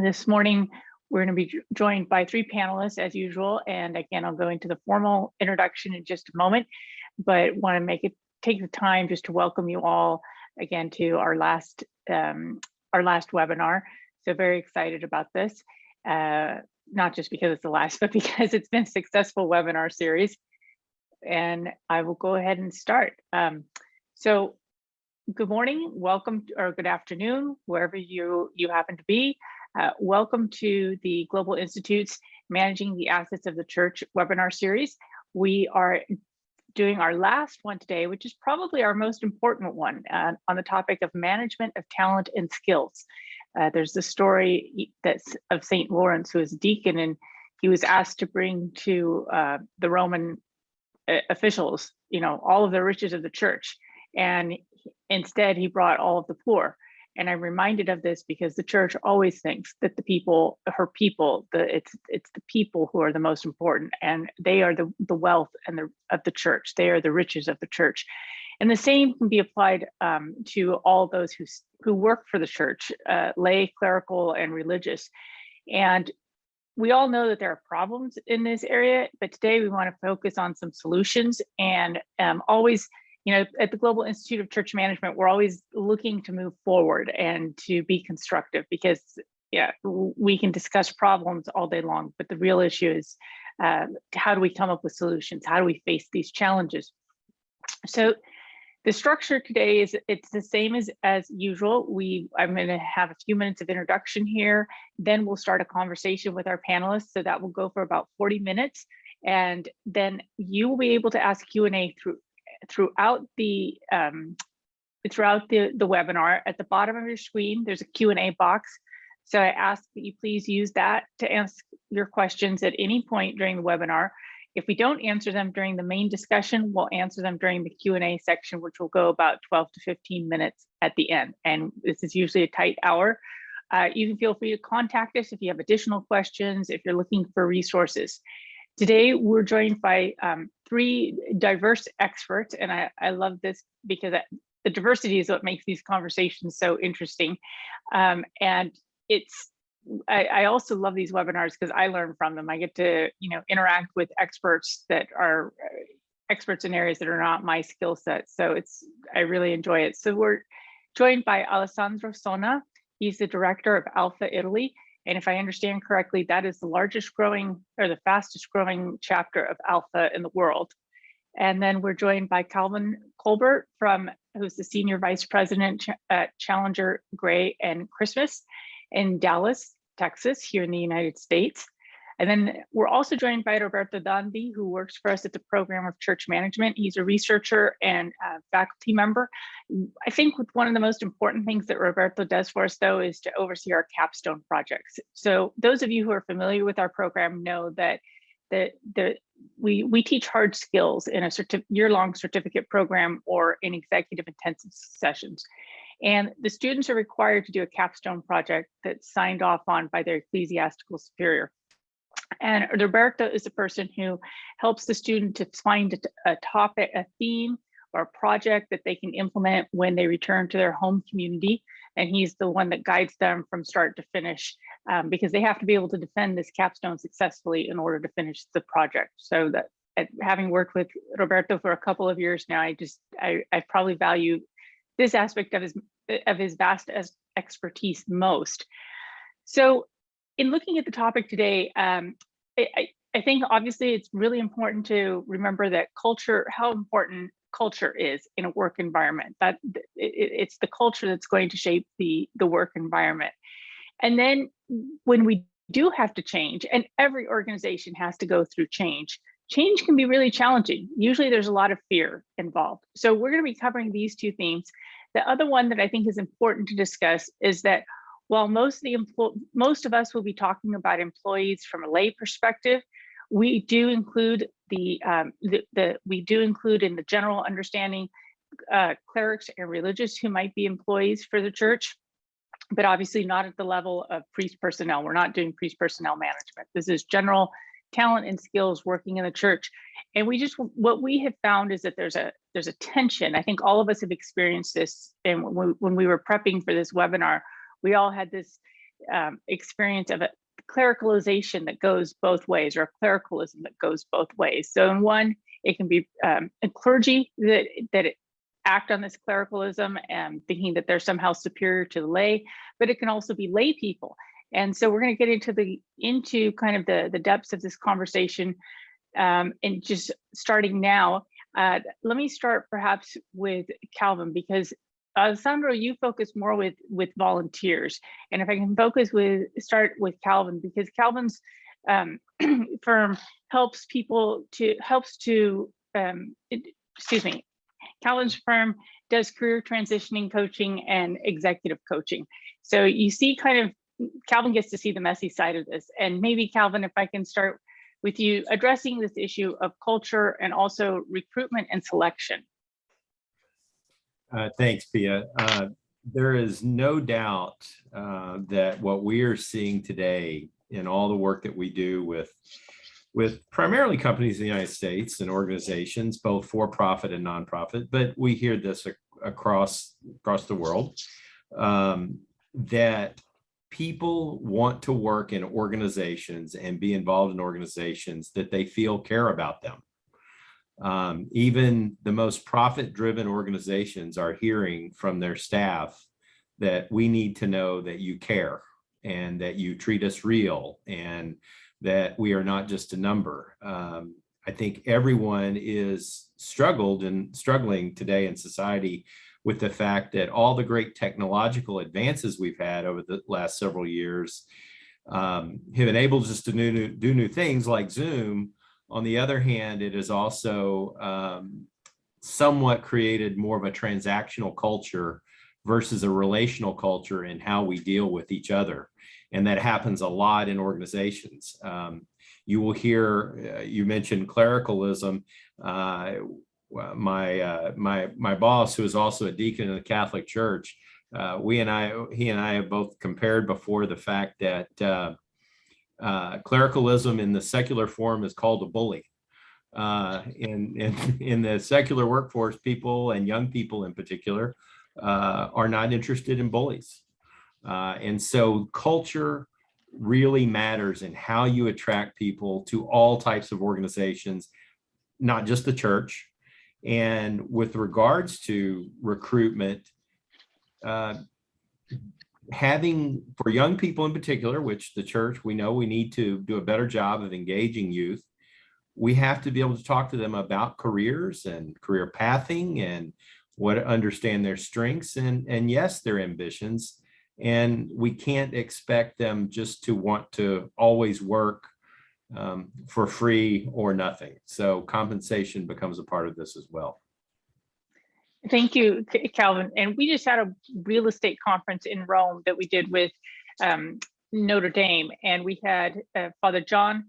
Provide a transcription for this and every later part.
This morning, we're going to be joined by three panelists as usual. And again, I'll go into the formal introduction in just a moment, but want to take the time just to welcome you all again to our last webinar. So very excited about this, not just because it's the last, but because it's been a successful webinar series. And I will go ahead and start. So good morning, welcome, or good afternoon, wherever you happen to be. Welcome to the Global Institute's Managing the Assets of the Church webinar series. We are doing our last one today, which is probably our most important one on the topic of management of talent and skills. There's the story that's of St. Lawrence, who was a deacon, and he was asked to bring to the Roman officials, all of the riches of the church. And instead, he brought all of the poor. And I'm reminded of this because the church always thinks that it's the people who are the most important, and they are the wealth of the church. They are the riches of the church. And the same can be applied to all those who work for the church, lay, clerical, and religious. And we all know that there are problems in this area, but today we want to focus on some solutions and always, at the Global Institute of Church Management, we're always looking to move forward and to be constructive because, we can discuss problems all day long, but the real issue is how do we come up with solutions? How do we face these challenges? So the structure today it's the same as usual. I'm going to have a few minutes of introduction here, then we'll start a conversation with our panelists. So that will go for about 40 minutes. And then you will be able to ask Q&A throughout the webinar. At the bottom of your screen, there's a Q&A box. So I ask that you please use that to ask your questions at any point during the webinar. If we don't answer them during the main discussion, we'll answer them during the Q&A section, which will go about 12 to 15 minutes at the end. And this is usually a tight hour. You can feel free to contact us if you have additional questions, if you're looking for resources. Today, we're joined by three diverse experts, and I love this because the diversity is what makes these conversations so interesting. And I also love these webinars because I learn from them. I get to interact with experts that are experts in areas that are not my skill set. So I really enjoy it. So we're joined by Alessandro Sona. He's the director of Alpha Italy. And if I understand correctly, that is the largest growing or the fastest growing chapter of Alpha in the world. And then we're joined by COLBERT, who's the senior vice president at Challenger, Gray and Christmas in Dallas, Texas, here in the United States. And then we're also joined by Roberto Dandi, who works for us at the Program of Church Management. He's a researcher and faculty member. I think one of the most important things that Roberto does for us, though, is to oversee our capstone projects. So those of you who are familiar with our program know that we teach hard skills in a year-long certificate program or in executive intensive sessions. And the students are required to do a capstone project that's signed off on by their ecclesiastical superior. And Roberto is the person who helps the student to find a topic, a theme, or a project that they can implement when they return to their home community. And he's the one that guides them from start to finish because they have to be able to defend this capstone successfully in order to finish the project. So that having worked with Roberto for a couple of years now, I probably value this aspect of his vast expertise most. So in looking at the topic today, I think obviously it's really important to remember that how important culture is in a work environment. That it's the culture that's going to shape the work environment. And then when we do have to change, and every organization has to go through change can be really challenging. Usually there's a lot of fear involved. So we're going to be covering these two themes. The other one that I think is important to discuss is that while most of us will be talking about employees from a lay perspective, we do include in the general understanding clerics and religious who might be employees for the church, but obviously not at the level of priest personnel. We're not doing priest personnel management. This is general talent and skills working in the church. And what we have found is that there's a tension. I think all of us have experienced this. And when we were prepping for this webinar, we all had this experience of a clericalization that goes both ways, or clericalism that goes both ways. So in one, it can be a clergy that act on this clericalism and thinking that they're somehow superior to the lay, but it can also be lay people. And so we're going to get into kind of the depths of this conversation, and just starting now. Let me start perhaps with Calvin, because Alessandro, you focus more with volunteers, and if I can start with Calvin, because Calvin's firm helps people Calvin's firm does career transitioning coaching and executive coaching. So you see Calvin gets to see the messy side of this. And maybe Calvin, if I can start with you addressing this issue of culture and also recruitment and selection. Thanks, Pia. There is no doubt that what we are seeing today in all the work that we do with primarily companies in the United States and organizations, both for-profit and nonprofit, but we hear this across the world, that people want to work in organizations and be involved in organizations that they feel care about them. Even the most profit-driven organizations are hearing from their staff that we need to know that you care and that you treat us real and that we are not just a number. I think everyone is struggling today in society with the fact that all the great technological advances we've had over the last several years have enabled us to do new things like Zoom. On the other hand, it has also somewhat created more of a transactional culture versus a relational culture in how we deal with each other. And that happens a lot in organizations. You will hear, you mentioned clericalism. My boss, who is also a deacon in the Catholic Church, he and I have both compared before the fact that clericalism in the secular form is called a bully. In the secular workforce, people and young people in particular are not interested in bullies. And so culture really matters in how you attract people to all types of organizations, not just the church. And with regards to recruitment, having, for young people in particular, which the church, we know we need to do a better job of engaging youth, we have to be able to talk to them about careers and career pathing and understand their strengths and yes, their ambitions. And we can't expect them just to want to always work for free or nothing. So compensation becomes a part of this as well. Thank you, Calvin. And we just had a real estate conference in Rome that we did with Notre Dame. And we had Father John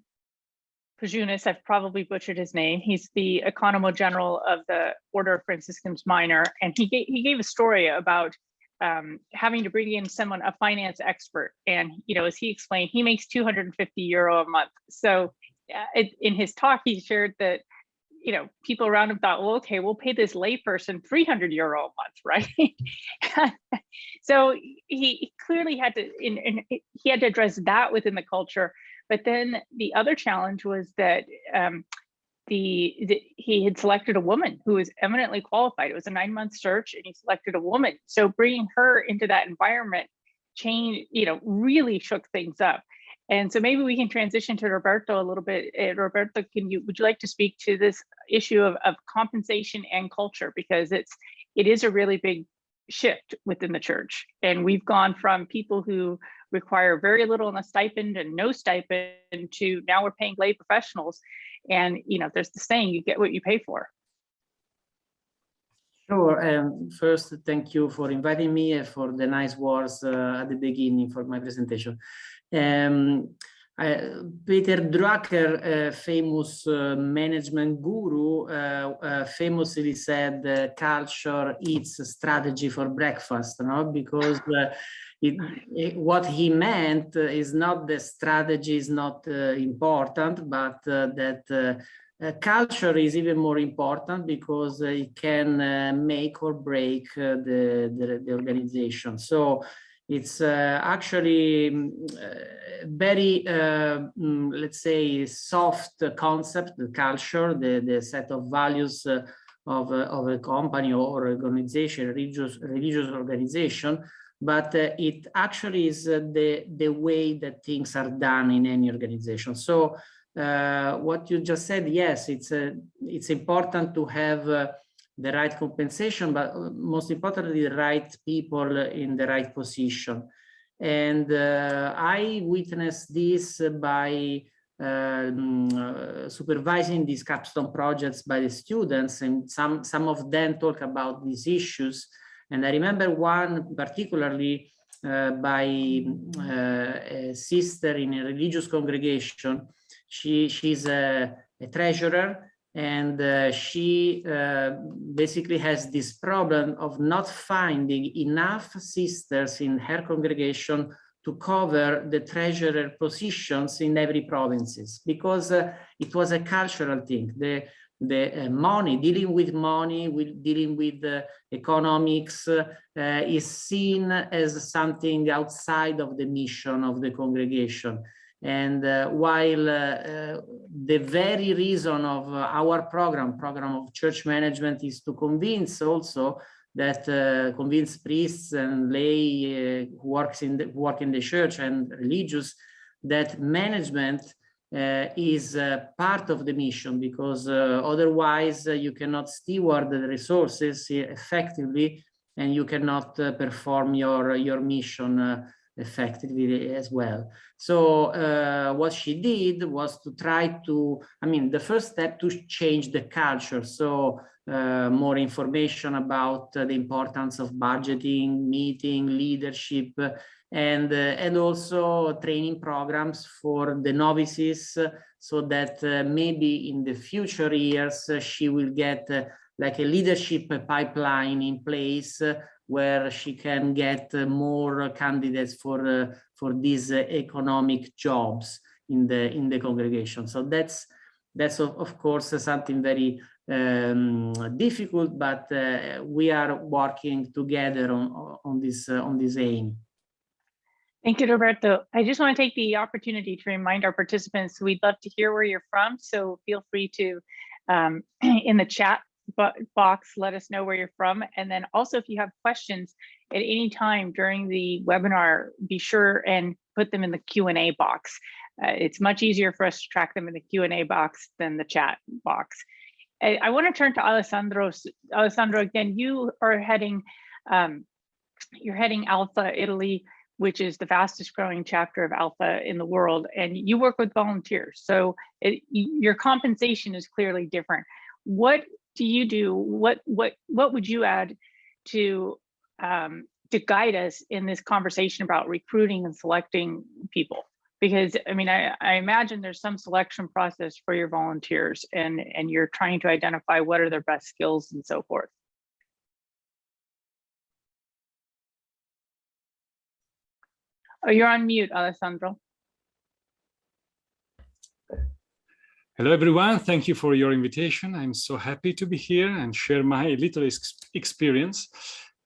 Pajunas, I've probably butchered his name. He's the Economo General of the Order of Franciscans Minor. And he gave a story about having to bring in a finance expert. And, as he explained, he makes €250 a month. So in his talk, he shared that, people around him thought, well, okay, we'll pay this layperson €300 a month, right? So he clearly had to address that within the culture. But then the other challenge was that he had selected a woman who was eminently qualified. It was a 9-month search, and he selected a woman. So bringing her into that environment really shook things up. And so maybe we can transition to Roberto a little bit. Roberto, would you like to speak to this issue of compensation and culture? Because it is a really big shift within the church. And we've gone from people who require very little in a stipend and no stipend to now we're paying lay professionals. And, there's the saying, you get what you pay for. Sure. First, thank you for inviting me and for the nice words at the beginning for my presentation. Peter Drucker, famous management guru, famously said, culture eats strategy for breakfast, because what he meant is not the strategy is not important, but that culture is even more important because it can make or break the organization. So It's actually very, let's say, soft concept, the culture, the set of values of a company or organization, religious organization, but it actually is the way that things are done in any organization. So what you just said, yes, it's important to have the right compensation, but most importantly, the right people in the right position. And I witnessed this by supervising these capstone projects by the students, and some of them talk about these issues. And I remember one particularly by a sister in a religious congregation. She's a treasurer, and she basically has this problem of not finding enough sisters in her congregation to cover the treasurer positions in every provinces, because it was a cultural thing. The money, dealing with money, dealing with economics is seen as something outside of the mission of the congregation. And while the very reason of our program of church management is to convince also that convince priests and lay who work in the church and religious, that management is part of the mission, because otherwise you cannot steward the resources effectively, and you cannot perform your mission effectively as well. So what she did was to try to, the first step to change the culture. So more information about the importance of budgeting, meeting, leadership, and also training programs for the novices, so that maybe in the future years she will get like a leadership pipeline in place, where she can get more candidates for these economic jobs in the congregation. So that's of course something very difficult, but we are working together on this aim. Thank you, Roberto. I just want to take the opportunity to remind our participants, we'd love to hear where you're from. So feel free to, in the chat box, let us know where you're from. And then also, if you have questions at any time during the webinar, be sure and put them in the Q&A box. It's much easier for us to track them in the Q&A box than the chat box. I want to turn to Alessandro. Alessandro, again, you are heading, you're heading Alpha Italy, which is the fastest growing chapter of Alpha in the world, and you work with volunteers. So your compensation is clearly different. What do you do? What would you add to guide us in this conversation about recruiting and selecting people? Because I imagine there's some selection process for your volunteers, and you're trying to identify what are their best skills and so forth. Oh, you're on mute, Alessandro. Hello, everyone. Thank you for your invitation. I'm so happy to be here and share my little experience.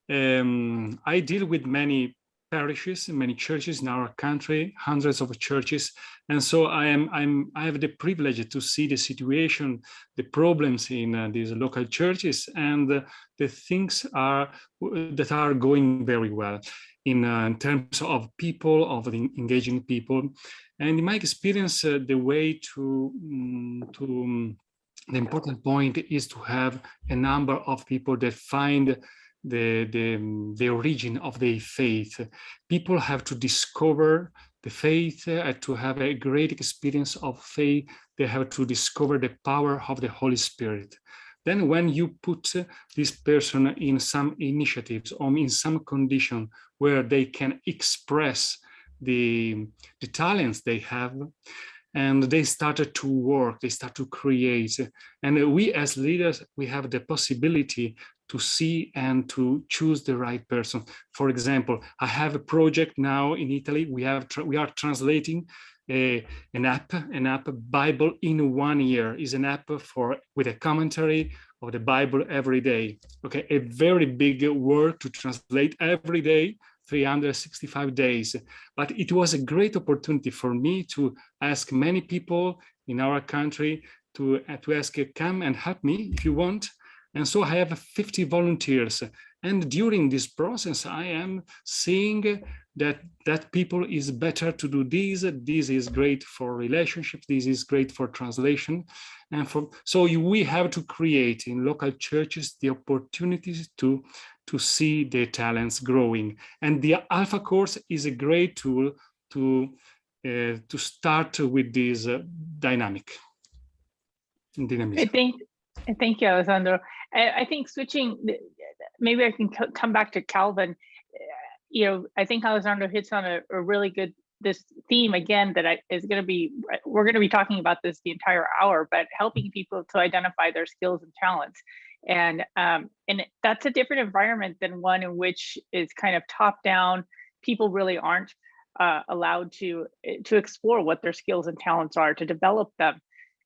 I deal with many parishes and many churches in our country, hundreds of churches, and so I have the privilege to see the situation, the problems in these local churches, and the things that are going very well in terms of people, of the engaging people. And in my experience, the way to the important point is to have a number of people that find the origin of their faith. People have to discover the faith, to have a great experience of faith. They have to discover the power of the Holy Spirit. Then when you put this person in some initiatives or in some condition where they can express the talents they have, and they started to work, they start to create. And we as leaders, we have the possibility to see and to choose the right person. For example, I have a project now in Italy. We are translating an app, Bible in 1 year. Is an app with a commentary of the Bible every day. Okay, a very big work to translate every day 365 days. But it was a great opportunity for me to ask many people in our country to ask, come and help me if you want. And so I have 50 volunteers. And during this process, I am seeing that people is better to do this. This is great for relationships. This is great for translation. And so we have to create in local churches the opportunities to see their talents growing. And the Alpha course is a great tool to start with this dynamic. Thank you, Alessandro. I think switching, maybe I can come back to Calvin. You know, I think Alessandro hits on a really good this theme again that we're going to be talking about this the entire hour, but helping people to identify their skills and talents. And that's a different environment than one in which is kind of top down. People really aren't allowed to explore what their skills and talents are, to develop them.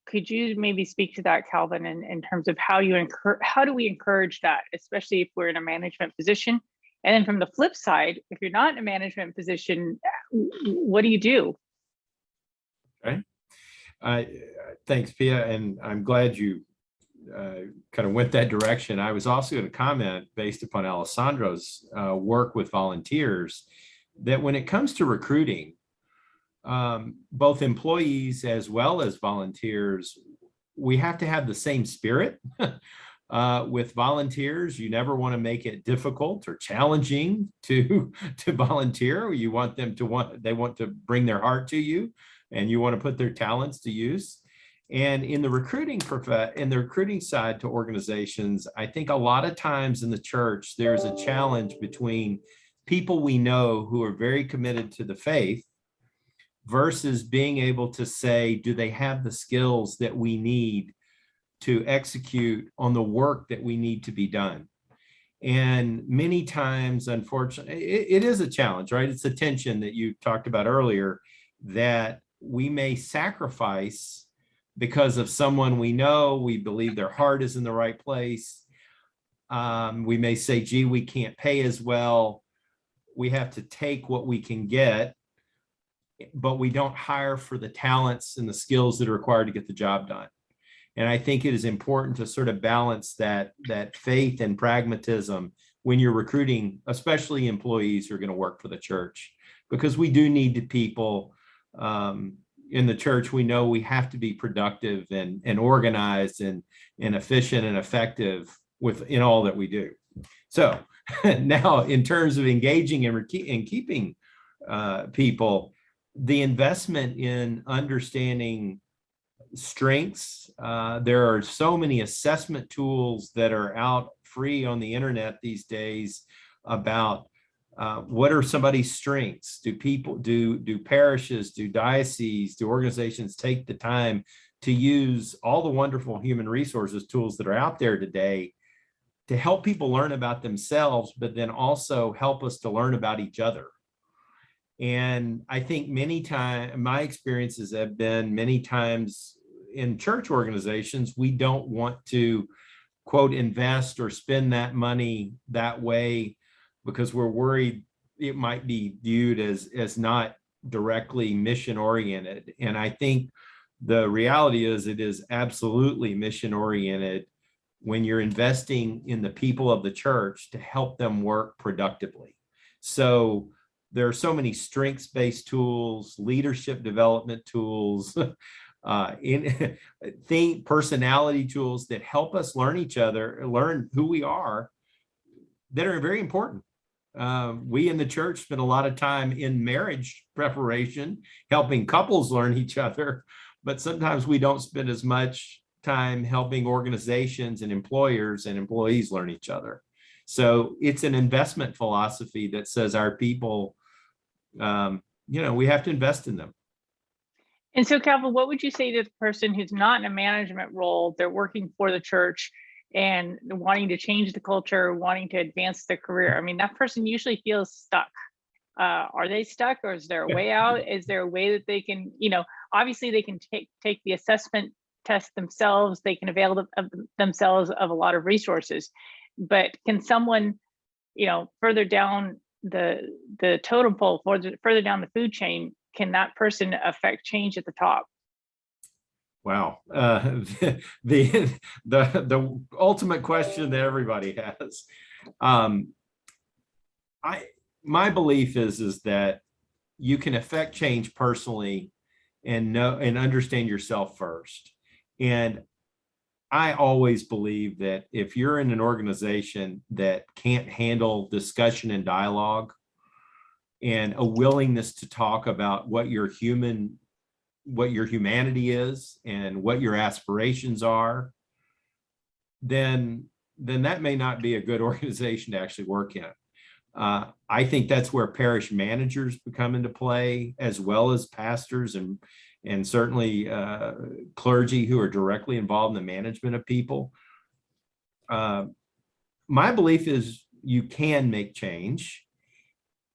Could you maybe speak to that, Calvin, in terms of how do we encourage that, especially if we're in a management position? And then from the flip side, if you're not in a management position, what do you do? Okay. Thanks, Pia, and I'm glad you kind of went that direction. I was also going to comment, based upon Alessandro's work with volunteers, that when it comes to recruiting, both employees as well as volunteers, we have to have the same spirit. With volunteers, you never want to make it difficult or challenging to volunteer. You want them they want to bring their heart to you, and you want to put their talents to use. And in the recruiting side to organizations, I think a lot of times in the church, there's a challenge between people we know who are very committed to the faith versus being able to say, do they have the skills that we need to execute on the work that we need to be done? And many times, unfortunately, it is a challenge, right? It's a tension that you talked about earlier, that we may sacrifice because of someone we know, we believe their heart is in the right place. We may say, gee, we can't pay as well. We have to take what we can get, but we don't hire for the talents and the skills that are required to get the job done. And I think it is important to sort of balance that faith and pragmatism when you're recruiting, especially employees who are going to work for the church, because we do need people in the church. We know we have to be productive and organized and efficient and effective in all that we do. So now, in terms of engaging and keeping people, the investment in understanding strengths. There are so many assessment tools that are out free on the internet these days about what are somebody's strengths. Do parishes, do dioceses, do organizations take the time to use all the wonderful human resources tools that are out there today to help people learn about themselves, but then also help us to learn about each other? And I think many times, my experiences have been many times in church organizations, we don't want to, quote, invest or spend that money that way because we're worried it might be viewed as not directly mission oriented. And I think the reality is it is absolutely mission oriented when you're investing in the people of the church to help them work productively. So there are so many strengths-based tools, leadership development tools, personality tools that help us learn each other, learn who we are, that are very important. We in the church spend a lot of time in marriage preparation, helping couples learn each other, but sometimes we don't spend as much time helping organizations and employers and employees learn each other. So it's an investment philosophy that says our people, we have to invest in them. And so, Calvin, what would you say to the person who's not in a management role, they're working for the church and wanting to change the culture, wanting to advance their career? I mean, that person usually feels stuck. Are they stuck, or is there a way out? Is there a way that they can, obviously they can take the assessment test themselves, they can avail themselves of a lot of resources, but can someone, further down the totem pole further down the food chain, can that person affect change at the top? Wow. The ultimate question that everybody has. My belief is that you can affect change personally and know and understand yourself first. And I always believe that if you're in an organization that can't handle discussion and dialogue and a willingness to talk about what your humanity is and what your aspirations are, then that may not be a good organization to actually work in. I think that's where parish managers come into play, as well as pastors and certainly clergy who are directly involved in the management of people. My belief is you can make change,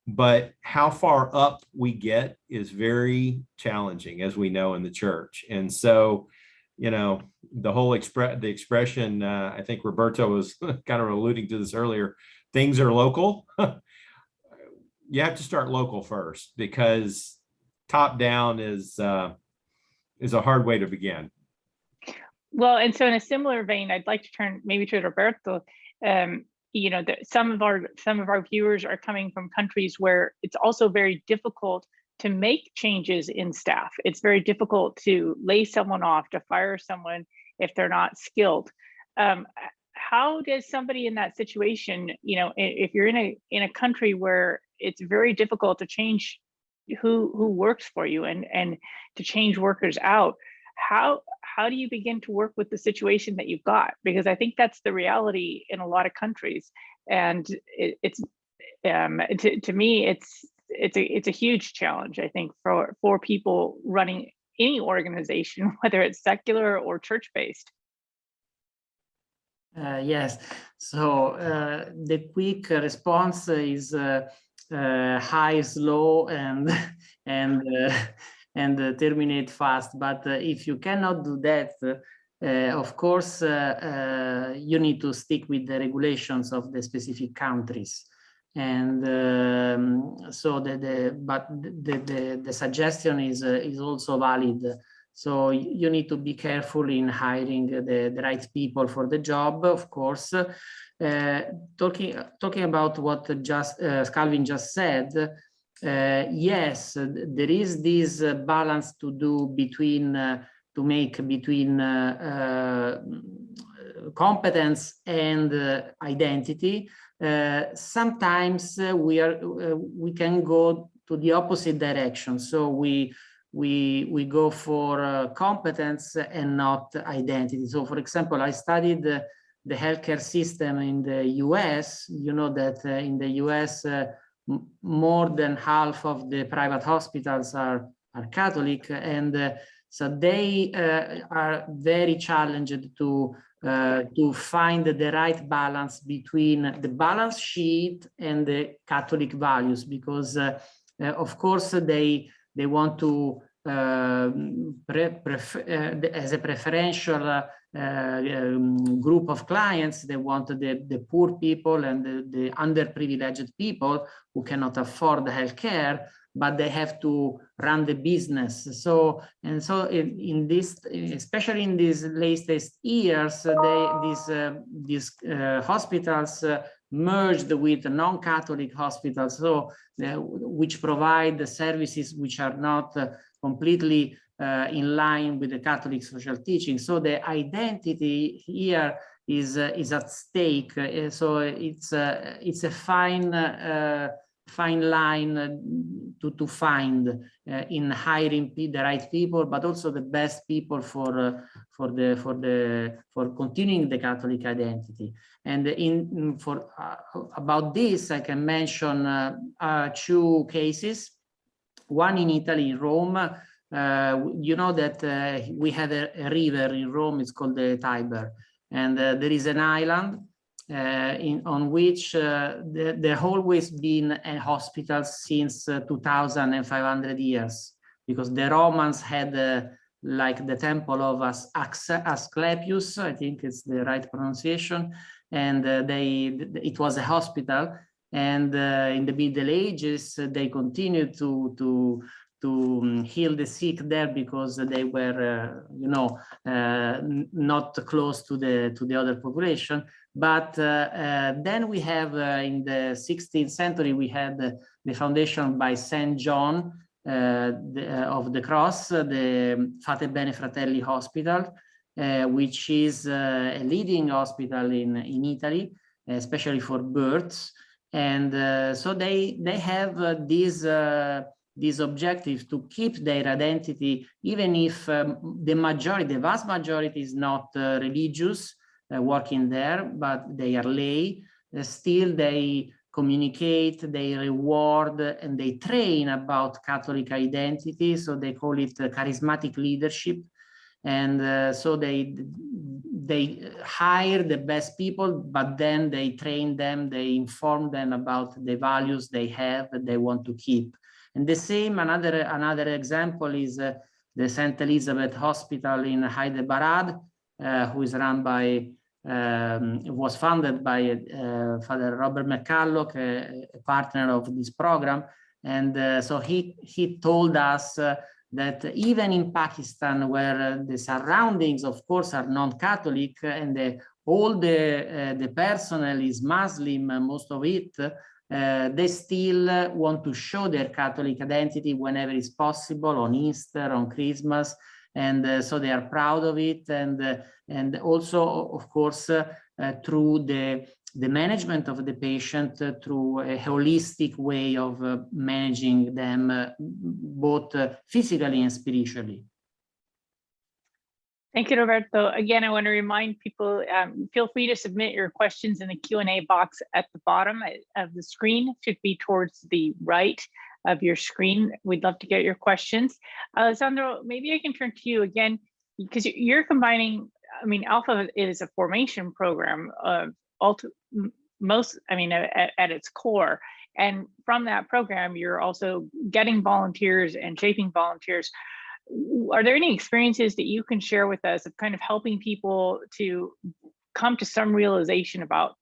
but how far up we get is very challenging, as we know in the church. And so, you know, the whole expression, I think Roberto was kind of alluding to this earlier, things are local. You have to start local first, because top down is a hard way to begin. Well, and so in a similar vein, I'd like to turn maybe to Roberto. You know, some of our viewers are coming from countries where it's also very difficult to make changes in staff. It's very difficult to lay someone off, to fire someone if they're not skilled. How does somebody in that situation, you know, if you're in a country where it's very difficult to change who works for you and to change workers out, how do you begin to work with the situation that you've got? Because I think that's the reality in a lot of countries, and to me it's a huge challenge, I think, for people running any organization, whether it's secular or church-based. Yes, so the quick response is high, slow, and terminate fast. But if you cannot do that, of course, you need to stick with the regulations of the specific countries. And so the suggestion is also valid. So you need to be careful in hiring the right people for the job, of course. Talking about what Calvin just said, yes, there is this balance to do between competence and identity. Sometimes we can go to the opposite direction. So we go for competence and not identity. So, for example, I studied the healthcare system in the US. You know that in the US, more than half of the private hospitals are Catholic, and so they are very challenged to find the right balance between the balance sheet and the Catholic values, because of course they want to as a preferential group of clients, they want the poor people and the underprivileged people who cannot afford the healthcare, but they have to run the business. So in this, especially in these latest years, these hospitals merged with non-Catholic hospitals, so which provide the services which are not completely in line with the Catholic social teaching. So the identity here is at stake. So it's a fine line to find in hiring the right people, but also the best people for continuing the Catholic identity. And about this, I can mention 2 cases. One in Italy, in Rome. You know that we have a river in Rome. It's called the Tiber, and there is an island on which there always been a hospital since 2,500 years, because the Romans had like the temple of Asclepius, I think it's the right pronunciation, and it was a hospital. And in the Middle Ages, they continued to heal the sick there because they were, not close to the other population. But then we have in the 16th century, we had the foundation by Saint John of the Cross, the Fate Bene Fratelli Hospital, which is a leading hospital in Italy, especially for births. And so they have this objective to keep their identity, even if the vast majority is not religious working there, but they are lay. Still, they communicate, they reward, and they train about Catholic identity. So they call it charismatic leadership. And so they hire the best people, but then they train them, they inform them about the values they have that they want to keep. And the same, another example is the St. Elizabeth Hospital in Heidelberg, who is run by, was founded by Father Robert McCulloch, a partner of this program. And so he told us that even in Pakistan, where the surroundings, of course, are non-Catholic, and all the personnel is Muslim, most of it, they still want to show their Catholic identity whenever it's possible, on Easter, on Christmas, and so they are proud of it. And also, of course, through the management of the patient, through a holistic way of managing them, both physically and spiritually. Thank you, Roberto. Again, I want to remind people, feel free to submit your questions in the Q&A box at the bottom of the screen. It should be towards the right of your screen. We'd love to get your questions. Alessandro, maybe I can turn to you again, because you're combining, I mean, Alpha is a formation program of at its core. And from that program, you're also getting volunteers and shaping volunteers. Are there any experiences that you can share with us of kind of helping people to come to some realization about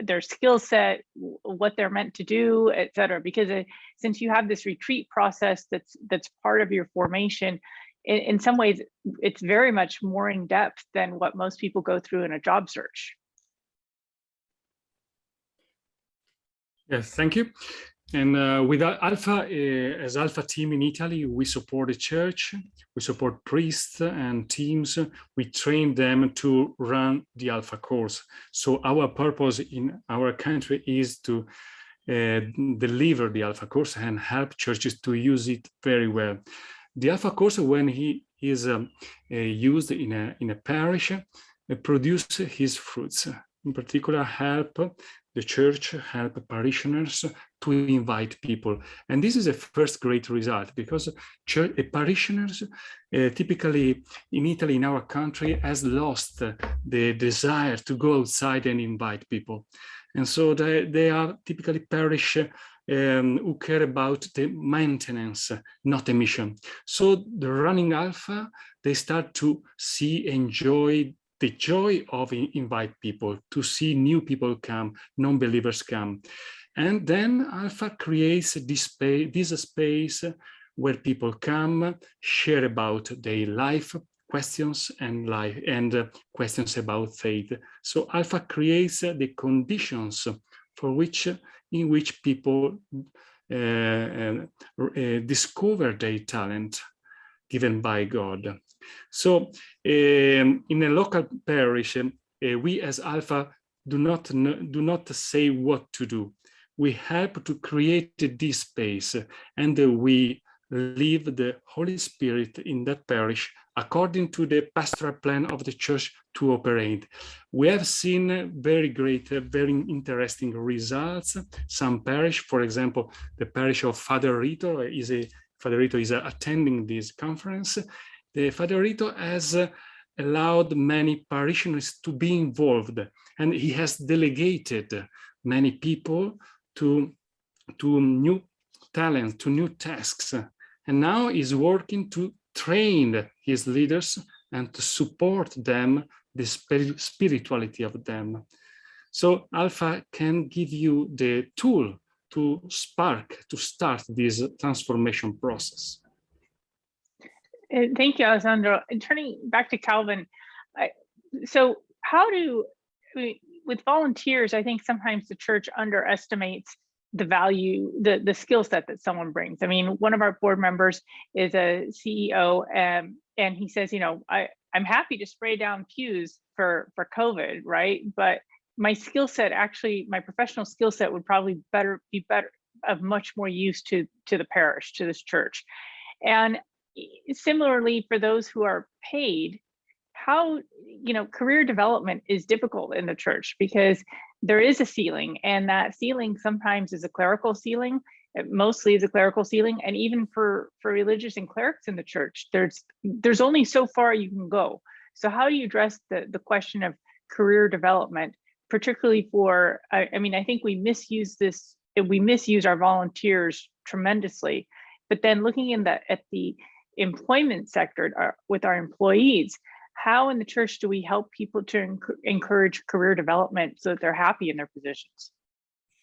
their skill set, what they're meant to do, et cetera? Because since you have this retreat process that's part of your formation, in some ways, it's very much more in depth than what most people go through in a job search. Yes, thank you. And with Alpha, as Alpha team in Italy, we support the church, we support priests and teams, we train them to run the Alpha course. So our purpose in our country is to deliver the Alpha course and help churches to use it very well. The Alpha course, when he is used in a parish, produces his fruits. In particular, help the church, help parishioners to invite people. And this is a first great result, because parishioners typically in Italy, in our country, has lost the desire to go outside and invite people. And so they are typically parish who care about the maintenance, not the mission. So the running Alpha, they start to enjoy the joy of invite people, to see new people come, non-believers come. And then Alpha creates this space where people come, share about their life questions and questions about faith. So Alpha creates the conditions in which people discover their talent given by God. So in a local parish, we as Alpha do not say what to do. We help to create this space, and we leave the Holy Spirit in that parish according to the pastoral plan of the church to operate. We have seen very great, very interesting results. Some parish, for example, the parish of Father Rito is attending this conference. The Father Rito has allowed many parishioners to be involved, and he has delegated many people to new talents, to new tasks. And now he's working to train his leaders and to support them, the spirituality of them. So Alpha can give you the tool to start this transformation process. Thank you, Alessandro. And turning back to Calvin, so how do, with volunteers, I think sometimes the church underestimates the value, the skill set that someone brings. I mean, one of our board members is a CEO, and he says, you know, I'm happy to spray down pews for COVID, right? But my skill set, actually, my professional skill set would probably be of much more use to the parish, to this church. And similarly, for those who are paid, how, you know, career development is difficult in the church because there is a ceiling, and that ceiling sometimes is a clerical ceiling. It mostly is a clerical ceiling, and even for religious and clerics in the church, there's only so far you can go. So how do you address the question of career development, particularly for, I mean, I think we misuse our volunteers tremendously, but then looking at the employment sector with our employees, how in the church do we help people to encourage career development so that they're happy in their positions?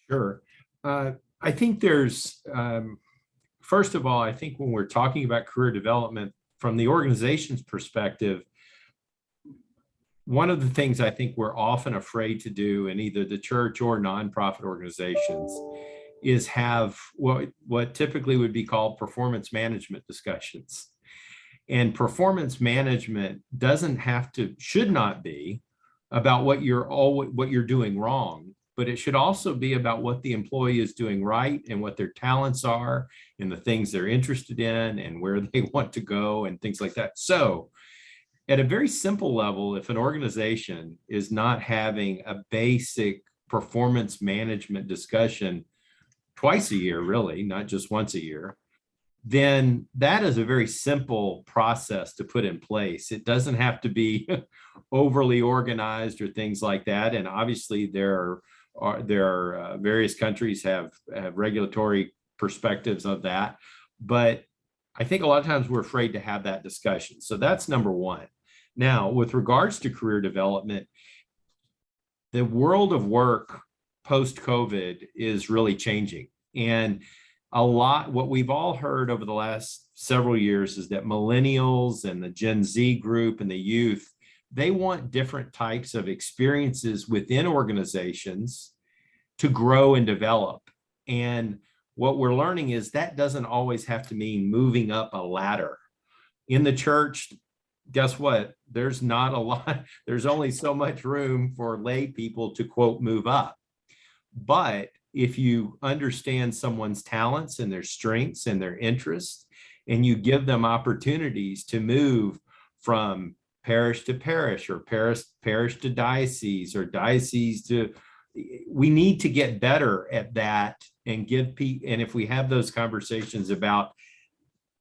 Sure. I think there's, first of all, I think when we're talking about career development from the organization's perspective, one of the things I think we're often afraid to do in either the church or nonprofit organizations is have what typically would be called performance management discussions. And performance management should not be about what you're doing wrong, but it should also be about what the employee is doing right and what their talents are and the things they're interested in and where they want to go and things like that. So at a very simple level, if an organization is not having a basic performance management discussion twice a year, really, not just once a year, then that is a very simple process to put in place. It doesn't have to be overly organized or things like that. And obviously there are various countries have regulatory perspectives of that, but I think a lot of times we're afraid to have that discussion. So that's number one. Now, with regards to career development, the world of work post-COVID is really changing. And what we've all heard over the last several years is that millennials and the Gen Z group and the youth, they want different types of experiences within organizations to grow and develop. And what we're learning is that doesn't always have to mean moving up a ladder. In the church, guess what? There's not a lot, there's only so much room for lay people to, quote, move up. But if you understand someone's talents and their strengths and their interests, and you give them opportunities to move from parish to parish or parish to diocese or diocese to, we need to get better at that and give people, and if we have those conversations about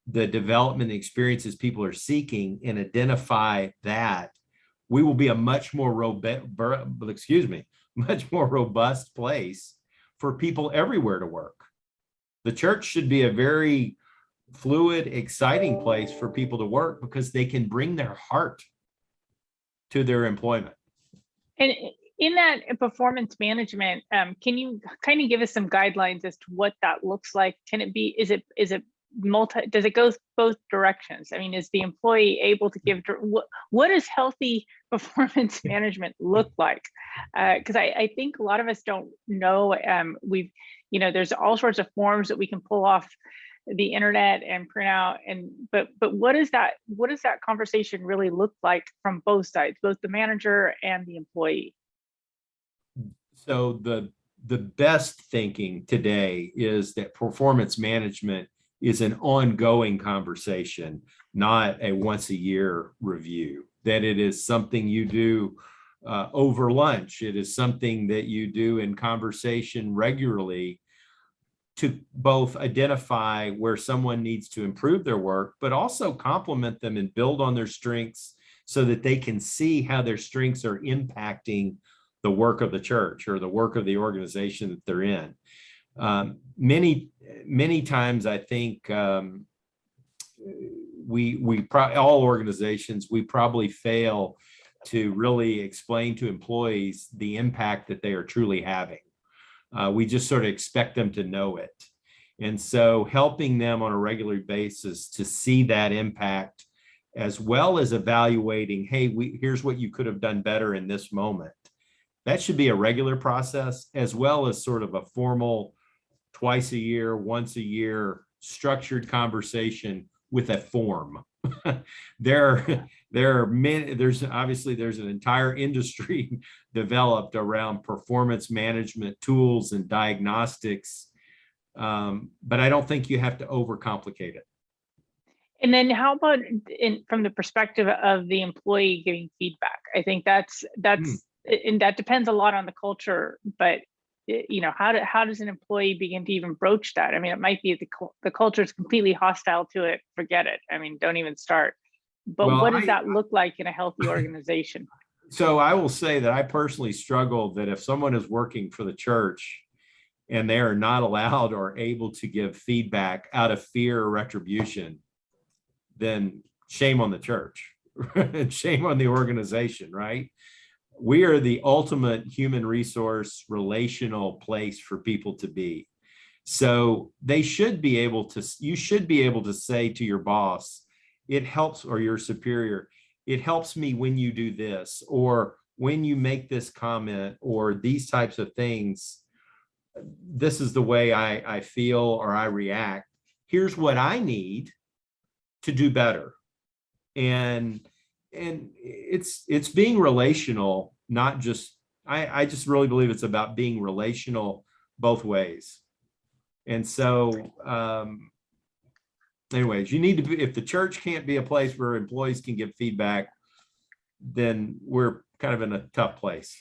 the development experiences people are seeking and identify that, we will be a much more robust place for people everywhere to work. The church should be a very fluid, exciting place for people to work because they can bring their heart to their employment. And in that performance management, can you kind of give us some guidelines as to what that looks like? Can it be, is it does it go both directions? I mean, is the employee able to give, what does healthy performance management look like? Because I think a lot of us don't know. There's all sorts of forms that we can pull off the internet and print out, but what does that conversation really look like from both sides, both the manager and the employee? So the best thinking today is that performance management is an ongoing conversation, not a once a year review, that it is something you do over lunch. It is something that you do in conversation regularly to both identify where someone needs to improve their work, but also complement them and build on their strengths so that they can see how their strengths are impacting the work of the church or the work of the organization that they're in. Many times, I think all organizations, we probably fail to really explain to employees the impact that they are truly having. We just sort of expect them to know it. And so helping them on a regular basis to see that impact, as well as evaluating, hey, here's what you could have done better in this moment. That should be a regular process, as well as sort of a formal twice a year, once a year structured conversation with a form. There's an entire industry developed around performance management tools and diagnostics, but I don't think you have to overcomplicate it. And then how about from the perspective of the employee giving feedback? I think that's and that depends a lot on the culture, but you know, how does an employee begin to even broach that? I mean, it might be the culture is completely hostile to it. Forget it. I mean, don't even start. But well, what does that look like in a healthy organization? So I will say that I personally struggle that if someone is working for the church and they are not allowed or able to give feedback out of fear or retribution, then shame on the church and shame on the organization, right? We are the ultimate human resource relational place for people to be. So they should be able to, you should be able to say to your boss, it helps, or your superior, it helps me when you do this, or when you make this comment, or these types of things. This is the way I feel or I react. Here's what I need to do better. And it's being relational, not just, I just really believe it's about being relational both ways. And so anyways, you need to be, if the church can't be a place where employees can give feedback, then we're kind of in a tough place.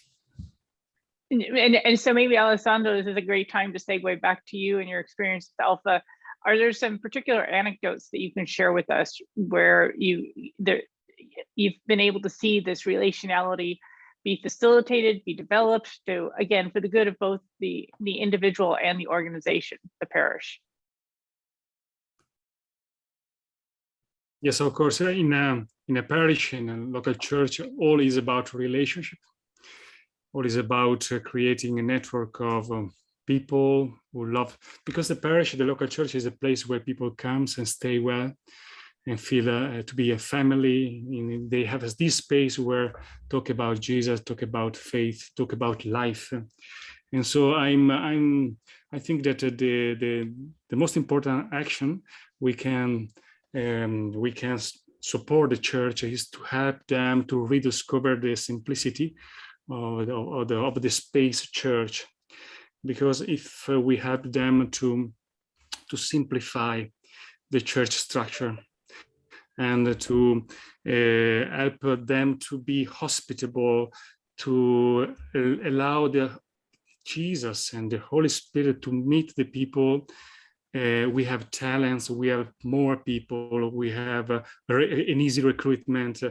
And so maybe Alessandro, this is a great time to segue back to you and your experience with Alpha. Are there some particular anecdotes that you can share with us where you've been able to see this relationality be facilitated, be developed to, again, for the good of both the individual and the organization, the parish? Yes, of course. In a parish, in a local church, all is about relationship. All is about creating a network of people who love, because the parish, the local church, is a place where people come and stay well and feel to be a family. They have this space where talk about Jesus, talk about faith, talk about life. And so I think that the most important action we can support the church is to help them to rediscover the simplicity of the space church. Because if we help them to simplify the church structure and to help them to be hospitable, to allow the Jesus and the Holy Spirit to meet the people, we have talents, we have more people, we have an easy recruitment,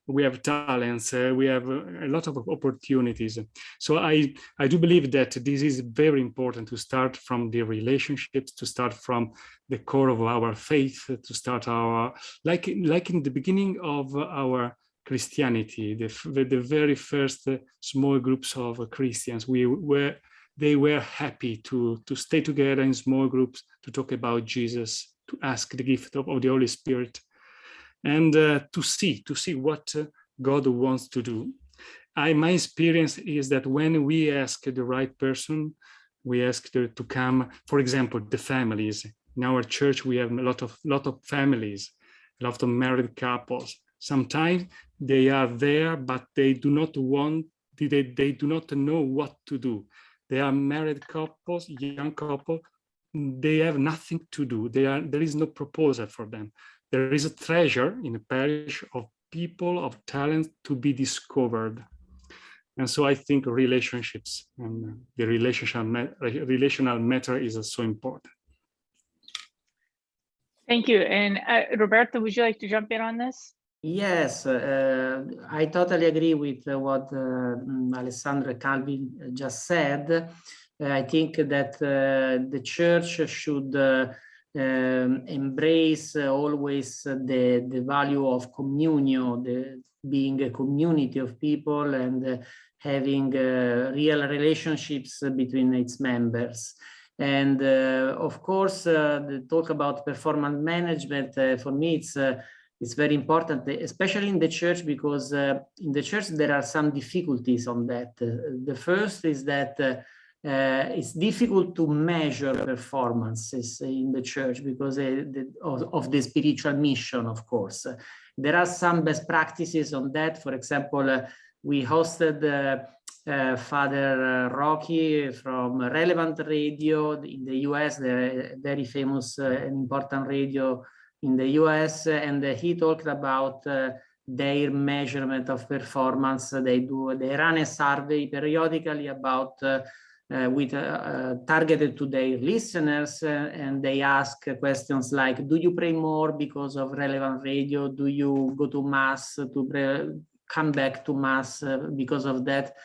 we have talents, we have a lot of opportunities. So I do believe that this is very important, to start from the relationships, to start from the core of our faith, to start our, like in the beginning of our Christianity, the very first small groups of Christians, they were happy to stay together in small groups, to talk about Jesus, to ask the gift of the Holy Spirit, and to see what God wants to do. My experience is that when we ask the right person, we ask to come, for example, the families. In our church, we have a lot of families, a lot of married couples. Sometimes they are there, but they do not know what to do. They are married couples, young couple. They have nothing to do. There is no proposal for them. There is a treasure in a parish of people, of talent to be discovered. And so I think relationships and the relational matter is so important. Thank you. And Roberto, would you like to jump in on this? Yes, I totally agree with what Alessandro and Calvin just said. I think that the church should embrace always the value of communio, being a community of people and having real relationships between its members. And of course, the talk about performance management, for me, it's very important, especially in the church, because in the church there are some difficulties on that. The first is that it's difficult to measure performances in the church because of the spiritual mission, of course. There are some best practices on that. For example, we hosted Father Rocky from Relevant Radio in the US, the very famous and important radio in the US, and he talked about their measurement of performance. They run a survey periodically about targeted to their listeners, and they ask questions like, do you pray more because of Relevant Radio? Do you go to Mass, come back to Mass because of that?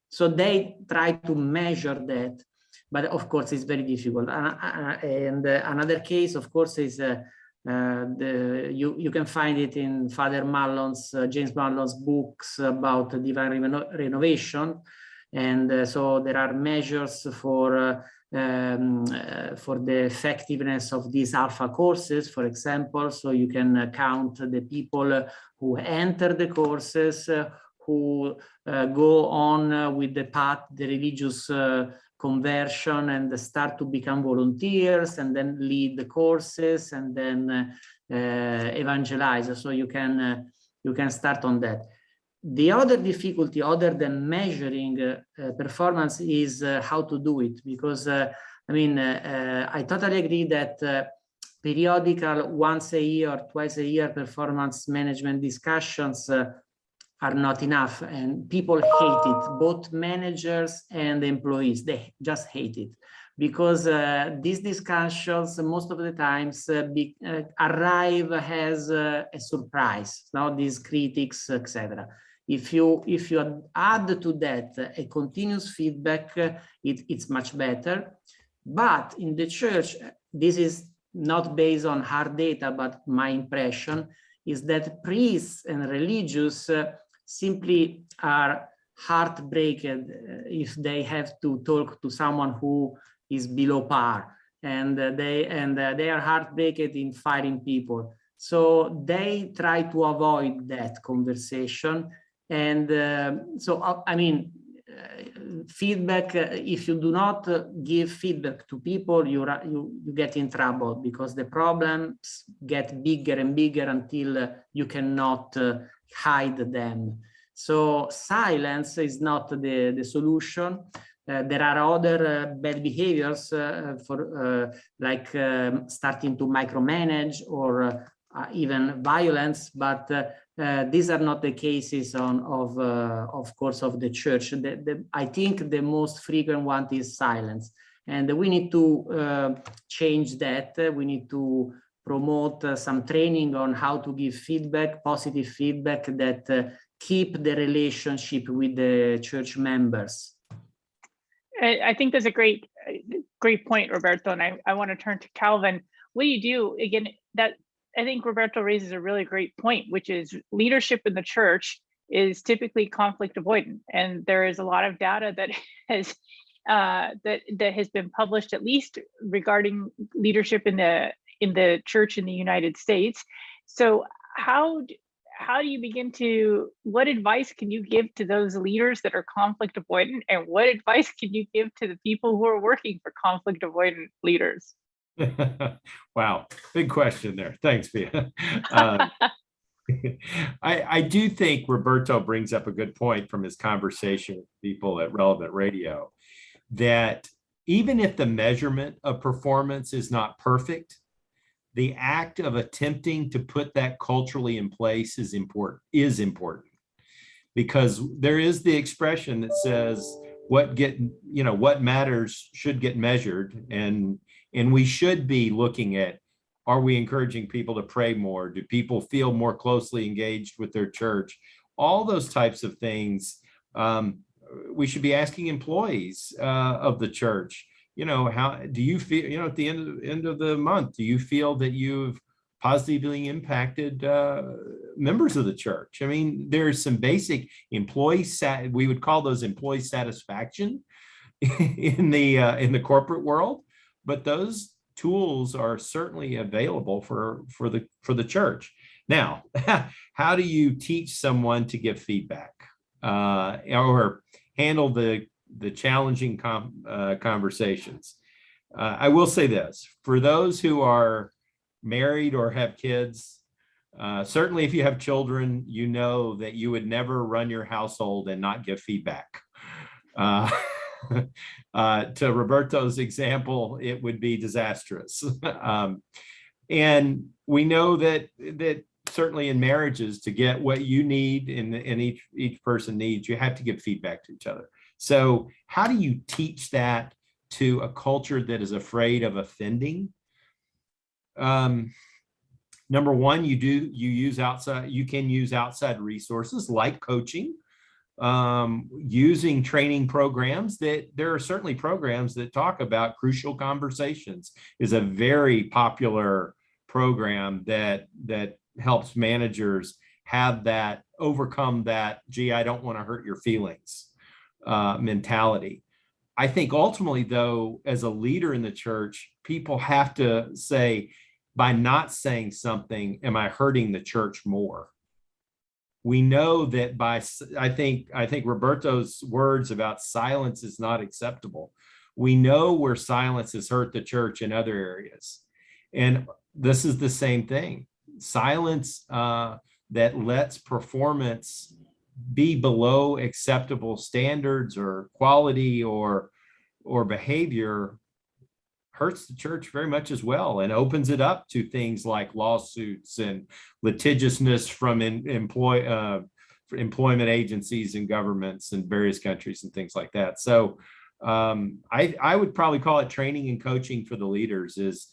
So they try to measure that, but of course it's very difficult. And another case, of course, is you can find it in Father Mallon's, James Mallon's books about divine renovation. And so there are measures for the effectiveness of these alpha courses, for example. So you can count the people who enter the courses, who go on with the path, the religious conversion, and start to become volunteers, and then lead the courses, and then evangelize. So you can start on that. The other difficulty, other than measuring performance, is how to do it. Because I totally agree that periodical, once a year or twice a year performance management discussions are not enough, and people hate it. Both managers and employees, they just hate it, because these discussions most of the times arrive as a surprise. Now these critics, etc. If you add to that a continuous feedback, it's much better. But in the church, this is not based on hard data, but my impression is that priests and religious simply are heartbroken if they have to talk to someone who is below par, and they are heartbroken in firing people. So they try to avoid that conversation. And feedback, if you do not give feedback to people, you get in trouble, because the problems get bigger and bigger until you cannot hide them. So silence is not the solution. There are other bad behaviors like starting to micromanage or even violence, but these are not the cases of course of the church. I think the most frequent one is silence, and we need to change that. We need to promote some training on how to give feedback, positive feedback that keep the relationship with the church members. I think that's a great point, Roberto, and I want to turn to Calvin. What do you do again? That I think Roberto raises a really great point, which is leadership in the church is typically conflict avoidant, and there is a lot of data that has that has been published, at least regarding leadership in the church in the United States. So how do you begin to, what advice can you give to those leaders that are conflict avoidant, and what advice can you give to the people who are working for conflict avoidant leaders? Wow, big question there. Thanks, Pia. I do think Roberto brings up a good point from his conversation with people at Relevant Radio, that even if the measurement of performance is not perfect, the act of attempting to put that culturally in place is important, because there is the expression that says what matters should get measured, and we should be looking at, are we encouraging people to pray more? Do people feel more closely engaged with their church? All those types of things. We should be asking employees of the church, how do you feel, at the end of the month, do you feel that you've positively impacted members of the church? I mean, there's some basic we would call those employee satisfaction in the corporate world, but those tools are certainly available for the church. Now, how do you teach someone to give feedback or handle the challenging conversations? I will say this, for those who are married or have kids, certainly if you have children, you know that you would never run your household and not give feedback. To Roberto's example, it would be disastrous. And we know that certainly in marriages, to get what you need and each person needs, you have to give feedback to each other. So how do you teach that to a culture that is afraid of offending? Number one, you can use outside resources like coaching, using training programs. That there are certainly programs that talk about crucial conversations is a very popular program that helps managers overcome that, gee, I don't want to hurt your feelings mentality. I think ultimately, though, as a leader in the church, people have to say, by not saying something, am I hurting the church more? We know that I think Roberto's words about silence is not acceptable. We know where silence has hurt the church in other areas. And this is the same thing. Silence that lets performance be below acceptable standards or quality or behavior hurts the church very much as well, and opens it up to things like lawsuits and litigiousness from employment agencies and governments in various countries and things like that. So I would probably call it training and coaching for the leaders is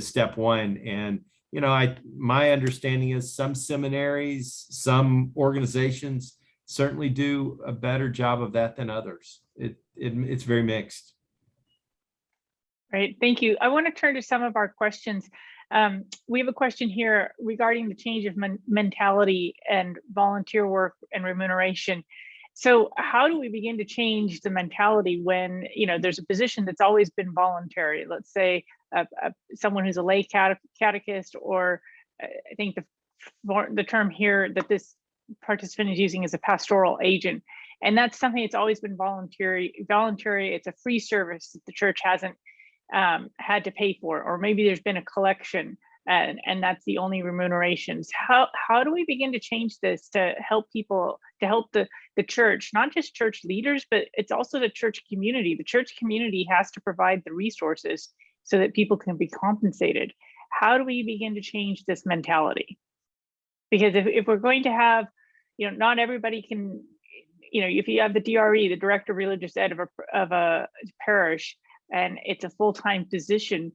step one. And my understanding is some seminaries, some organizations certainly do a better job of that than others. It's very mixed. Right, thank you. I want to turn to some of our questions. We have a question here regarding the change of mentality and volunteer work and remuneration. So how do we begin to change the mentality when there's a position that's always been voluntary? Let's say someone who's a lay catechist, or I think the term here that this participant is using is a pastoral agent. And that's something that's always been voluntary. It's a free service that the church hasn't had to pay for, or maybe there's been a collection and that's the only remunerations. How do we begin to change this to help people, to help the church, not just church leaders, but it's also the church community. The church community has to provide the resources so that people can be compensated. How do we begin to change this mentality? Because if we're going to have, not everybody can, if you have the DRE, the Director of Religious Ed of a parish, and it's a full-time position,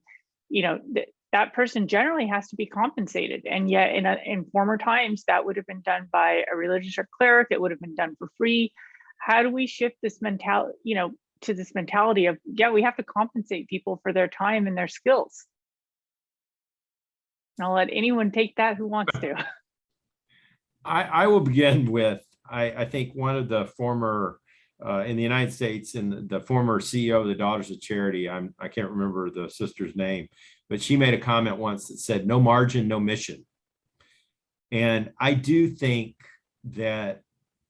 that person generally has to be compensated. And yet in former times, that would have been done by a religious or cleric. It would have been done for free. How do we shift this mentality, to this mentality of, yeah, we have to compensate people for their time and their skills? And I'll let anyone take that who wants to. I will begin with, I think one of the former in the United States, and the former CEO of the Daughters of Charity, I can't remember the sister's name, but she made a comment once that said, no margin, no mission. And I do think that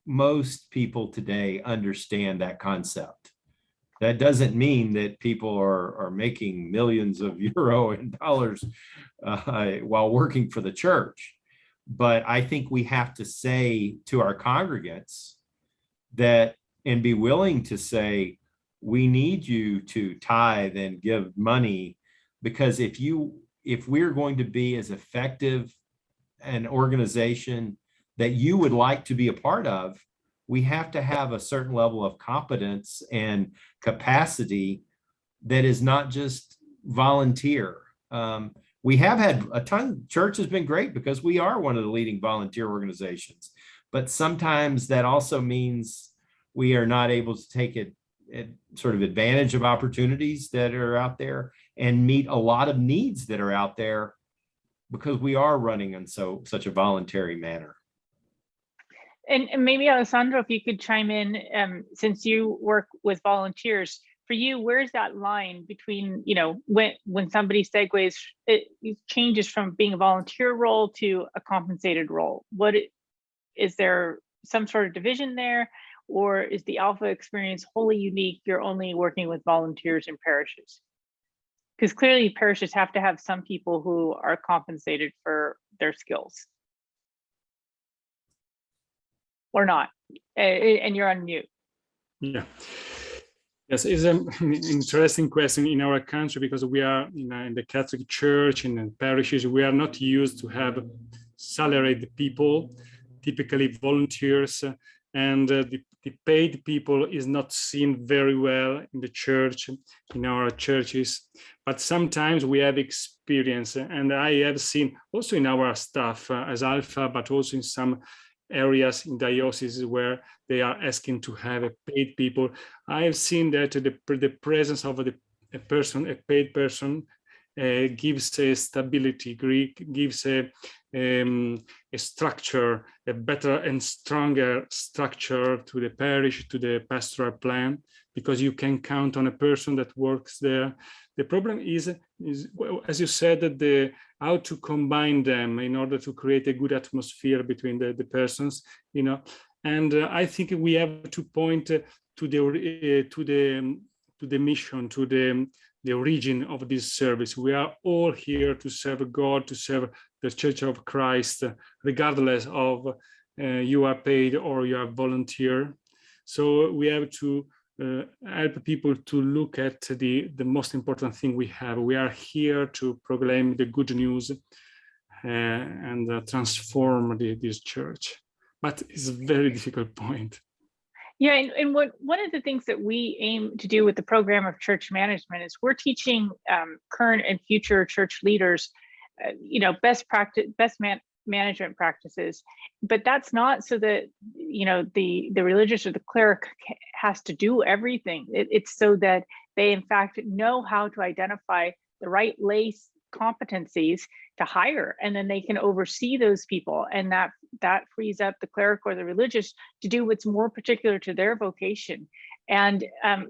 most people today understand that concept. That doesn't mean that people are making millions of euro and dollars while working for the church. But I think we have to say to our congregants that, and be willing to say, we need you to tithe and give money, because if we're going to be as effective an organization that you would like to be a part of, we have to have a certain level of competence and capacity that is not just volunteer. We have had a ton, church has been great because we are one of the leading volunteer organizations, but sometimes that also means we are not able to take sort of advantage of opportunities that are out there and meet a lot of needs that are out there because we are running in such a voluntary manner. And maybe Alessandro, if you could chime in, since you work with volunteers, for you, where's that line between, you know, when somebody segues, it changes from being a volunteer role to a compensated role? Is there some sort of division there, or is the Alpha experience wholly unique? You're only working with volunteers in parishes? Because clearly parishes have to have some people who are compensated for their skills. Or not, and you're on mute. Yeah. Yes, it's an interesting question in our country because we are in the Catholic Church, in the parishes, we are not used to have salaried people, typically volunteers, and the paid people is not seen very well in the church, in our churches. But sometimes we have experience, and I have seen also in our staff as Alpha, but also in some areas in dioceses where they are asking to have a paid people. I have seen that the presence of a paid person, gives a stability, gives a structure, a better and stronger structure to the parish, to the pastoral plan, because you can count on a person that works there. The problem is as you said, that how to combine them in order to create a good atmosphere between the persons, you know. And I think we have to point to the mission, to the origin of this service. We are all here to serve God, to serve the Church of Christ, regardless of you are paid or you are volunteer. So we have to help people to look at the most important thing we have. We are here to proclaim the good news and transform this church. But it's a very difficult point. Yeah, and one of the things that we aim to do with the program of church management is we're teaching current and future church leaders, you know, best management practices, but that's not so that, you know, the religious or the cleric has to do everything. It's so that they in fact know how to identify the right lay competencies to hire, and then they can oversee those people, and that frees up the cleric or the religious to do what's more particular to their vocation. And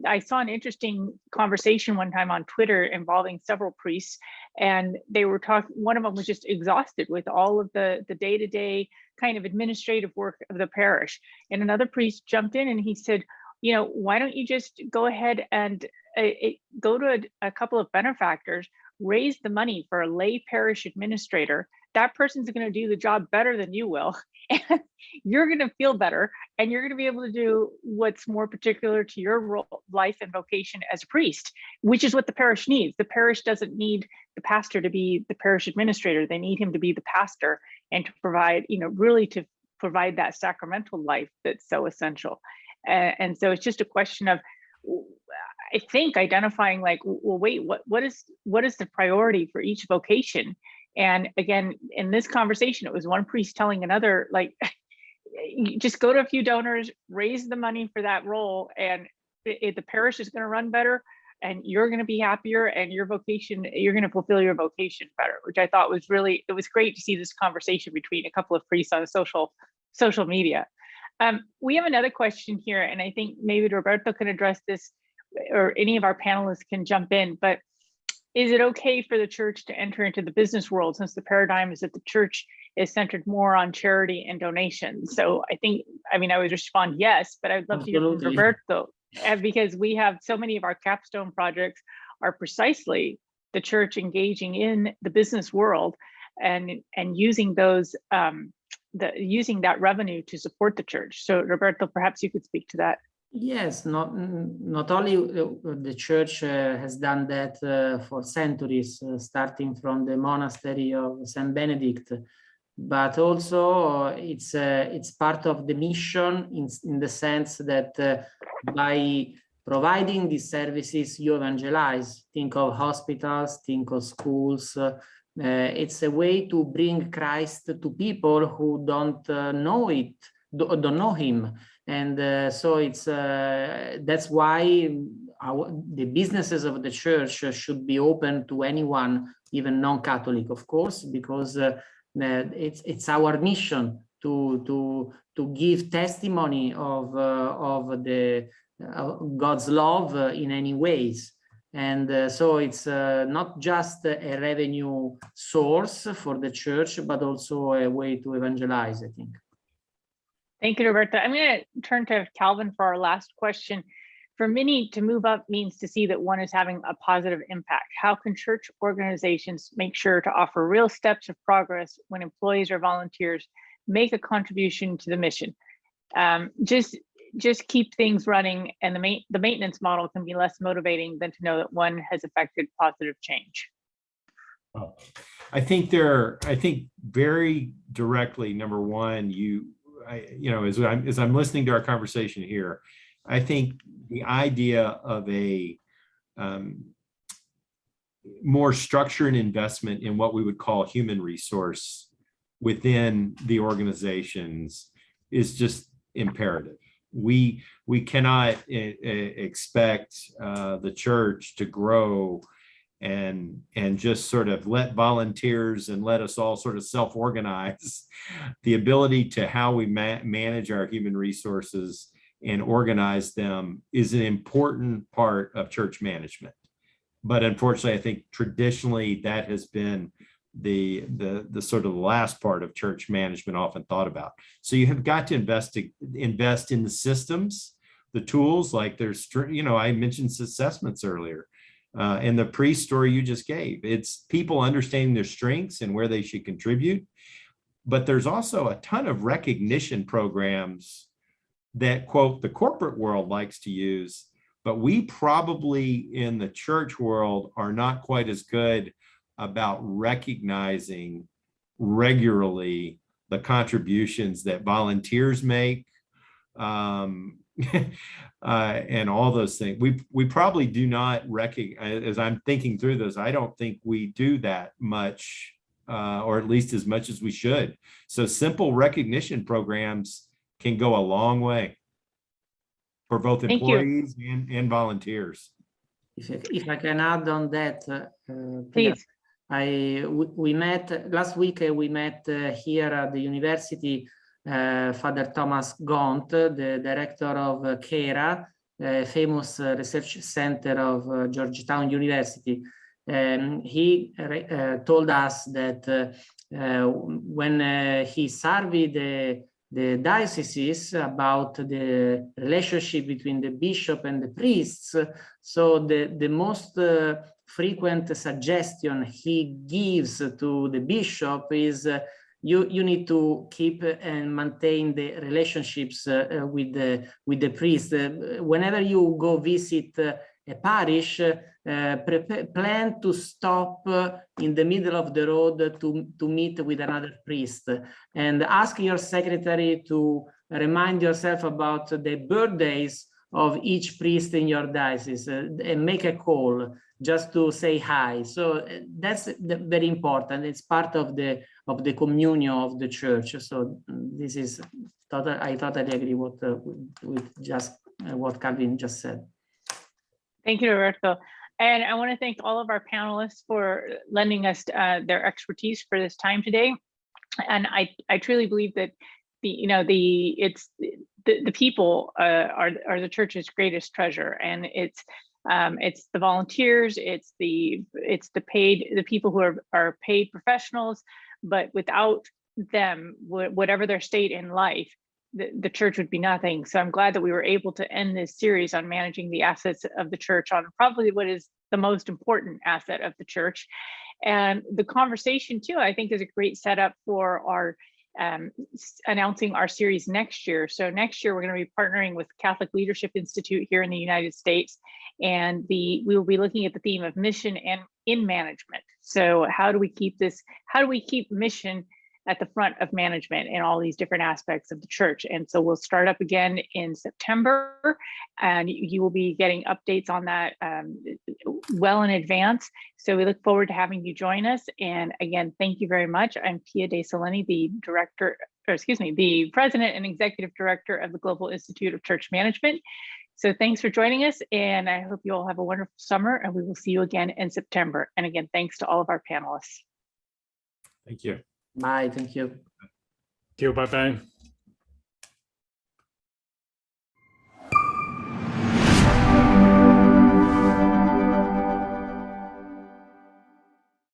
I saw an interesting conversation one time on Twitter involving several priests, and they were talking, one of them was just exhausted with all of the day-to-day kind of administrative work of the parish. And another priest jumped in and he said, you know, why don't you just go ahead and go to a couple of benefactors, raise the money for a lay parish administrator. That person's going to do the job better than you will, and you're going to feel better, and you're going to be able to do what's more particular to your role, life and vocation as a priest, which is what the parish needs. The parish doesn't need the pastor to be the parish administrator. They need him to be the pastor and to provide, you know, really to provide that sacramental life that's so essential. And so it's just a question of, I think, identifying like, well, wait, what is the priority for each vocation? And again, in this conversation, it was one priest telling another, like, you just go to a few donors, raise the money for that role, and the parish is going to run better, and you're going to be happier, and your vocation, you're going to fulfill your vocation better, which I thought was really, it was great to see this conversation between a couple of priests on social media. We have another question here, and I think maybe Roberto can address this, or any of our panelists can jump in, but is it okay for the church to enter into the business world, since the paradigm is that the church is centered more on charity and donations? So I think, I mean, I would respond yes, but I'd love to hear from Roberto, because we have so many of our capstone projects are precisely the church engaging in the business world and using those using that revenue to support the church. So Roberto, perhaps you could speak to that. Yes, not only the church has done that for centuries, starting from the monastery of Saint Benedict, but also it's part of the mission in the sense that by providing these services, you evangelize. Think of hospitals, think of schools. It's a way to bring Christ to people who don't know him. And so it's that's why the businesses of the church should be open to anyone, even non-Catholic, of course, because it's our mission to give testimony of the God's love in any ways. And so it's not just a revenue source for the church, but also a way to evangelize, I think. Thank you, Roberto. I'm going to turn to Calvin for our last question. For many, to move up means to see that one is having a positive impact. How can church organizations make sure to offer real steps of progress when employees or volunteers make a contribution to the mission? Just keep things running, and the maintenance model can be less motivating than to know that one has affected positive change. Well, I think very directly, number one, as I'm listening to our conversation here, I think the idea of a more structured investment in what we would call human resource within the organizations is just imperative. We cannot expect the church to grow and just sort of let volunteers and let us all sort of self-organize. The ability to how we manage our human resources and organize them is an important part of church management. But unfortunately, I think traditionally that has been the sort of the last part of church management often thought about. So you have got to invest in the systems, the tools, like there's, I mentioned assessments earlier. And the priest story you just gave, it's people understanding their strengths and where they should contribute. But there's also a ton of recognition programs that, quote, the corporate world likes to use, but we probably in the church world are not quite as good about recognizing regularly the contributions that volunteers make, and all those things. We probably do not recognize, as I'm thinking through this, I don't think we do that much, or at least as much as we should. So simple recognition programs can go a long way for both employees and volunteers. If I can add on that, please. We met last week. We met here at the university Father Thomas Gaunt, the director of CARA, famous research center of Georgetown University. He told us that when he surveyed the dioceses about the relationship between the bishop and the priests, so the most frequent suggestion he gives to the bishop is you need to keep and maintain the relationships with the priest. Whenever you go visit a parish, plan to stop in the middle of the road to meet with another priest, and ask your secretary to remind yourself about the birthdays of each priest in your diocese, and make a call just to say hi. So that's very important. It's part of the communion of the church. So this is I totally agree with just what Calvin just said. Thank you, Roberto. And I want to thank all of our panelists for lending us their expertise for this time today. And I truly believe that the people are the church's greatest treasure, and it's the volunteers, it's the people who are paid professionals, but without them, whatever their state in life, the church would be nothing. So I'm glad that we were able to end this series on managing the assets of the church on probably what is the most important asset of the church. And the conversation too, I think, is a great setup for our announcing our series next year. So next year, we're going to be partnering with Catholic Leadership Institute here in the United States. And we will be looking at the theme of mission and in management. So how do we keep mission at the front of management in all these different aspects of the church? And so we'll start up again in September, and you will be getting updates on that well in advance. So we look forward to having you join us. And again, thank you very much. I'm Pia De Soleni, the Director the president and executive director of the Global Institute of Church Management. So thanks for joining us, and I hope you all have a wonderful summer, and we will see you again in September. And again, thanks to all of our panelists. Thank you. Bye. Thank you. Thank you. Bye-bye.